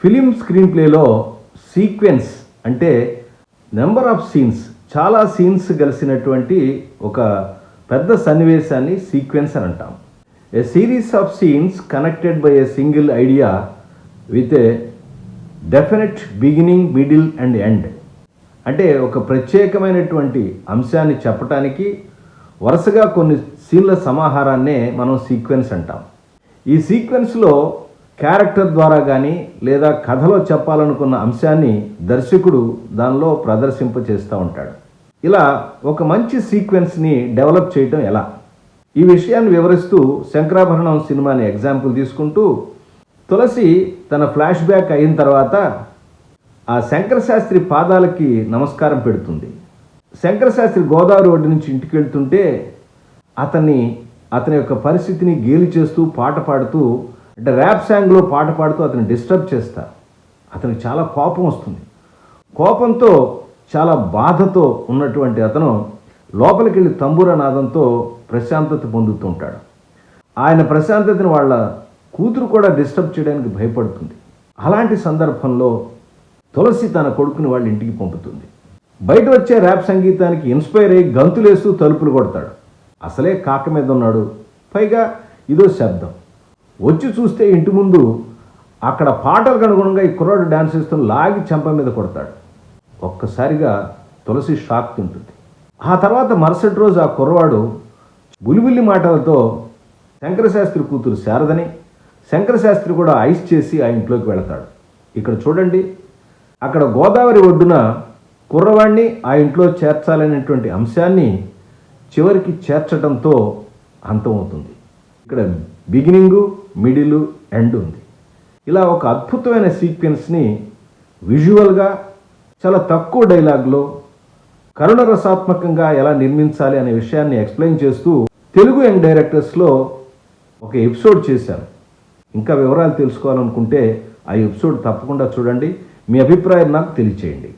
Film screen ప్లేలో sequence అంటే number of scenes, చాలా సీన్స్ కలిసినటువంటి ఒక పెద్ద సన్నివేశాన్ని సీక్వెన్స్ అని అంటాం. A series of scenes connected by a single idea with a definite beginning, middle and end. అంటే ఒక ప్రత్యేకమైనటువంటి అంశాన్ని చెప్పటానికి వరుసగా కొన్ని సీన్ల సమాహారాన్నే మనం సీక్వెన్స్ అంటాం. ఈ సీక్వెన్స్లో క్యారెక్టర్ ద్వారా కానీ లేదా కథలో చెప్పాలనుకున్న అంశాన్ని దర్శకుడు దానిలో ప్రదర్శింపచేస్తూ ఉంటాడు. ఇలా ఒక మంచి సీక్వెన్స్ని డెవలప్ చేయటం ఎలా, ఈ విషయాన్ని వివరిస్తూ శంకరాభరణం సినిమాని ఎగ్జాంపుల్ తీసుకుంటూ, తులసి తన ఫ్లాష్ బ్యాక్ అయిన తర్వాత ఆ శంకరశాస్త్రి పాదాలకి నమస్కారం పెడుతుంది. శంకరశాస్త్రి గోదావరి ఒడ్డు నుంచి ఇంటికి వెళ్తుంటే అతని యొక్క పరిస్థితిని గేలి చేస్తూ పాట పాడుతూ, అంటే ర్యాప్ సాంగ్లో పాట పాడుతూ అతను డిస్టర్బ్ చేస్తారు. అతనికి చాలా కోపం వస్తుంది. కోపంతో చాలా బాధతో ఉన్నటువంటి అతను లోపలికి వెళ్ళి తంబూర నాదంతో ప్రశాంతత పొందుతూ ఉంటాడు. ఆయన ప్రశాంతతని వాళ్ళ కూతురు కూడా డిస్టర్బ్ చేయడానికి భయపడుతుంది. అలాంటి సందర్భంలో తులసి తన కొడుకుని వాళ్ళ ఇంటికి పంపుతుంది. బయట వచ్చే ర్యాప్ సంగీతానికి ఇన్స్పైర్ అయ్యి గంతులేస్తూ తలుపులు కొడతాడు. అసలే కాక మీద ఉన్నాడు, పైగా ఇదో శబ్దం. వచ్చి చూస్తే ఇంటి ముందు అక్కడ పాటలకు అనుగుణంగా ఈ కుర్రాడు డ్యాన్స్ చేస్తూ లాగి చెంప మీద కొడతాడు. ఒక్కసారిగా తులసి షాక్ తింటుంది. ఆ తర్వాత మరుసటి రోజు ఆ కుర్రవాడు బులిబుల్లి మాటలతో శంకరశాస్త్రి కూతురు శారదని, శంకరశాస్త్రి కూడా ఐస్ చేసి ఆ ఇంట్లోకి వెళతాడు. ఇక్కడ చూడండి, అక్కడ గోదావరి ఒడ్డున కుర్రవాడిని ఆ ఇంట్లో చేర్చాలనేటువంటి అంశాన్ని చివరికి చేర్చడంతో అంతమవుతుంది. ఇక్కడ బిగినింగు, మిడిలు, ఎండ్ ఉంది. ఇలా ఒక అద్భుతమైన సీక్వెన్స్ని విజువల్గా చాలా తక్కువ డైలాగ్లో కరుణ రసాత్మకంగా ఎలా నిర్మించాలి అనే విషయాన్ని ఎక్స్ప్లెయిన్ చేస్తూ తెలుగు యంగ్ డైరెక్టర్స్లో ఒక ఎపిసోడ్ చేశాను. ఇంకా వివరాలు తెలుసుకోవాలనుకుంటే ఆ ఎపిసోడ్ తప్పకుండా చూడండి. మీ అభిప్రాయం నాకు తెలియచేయండి.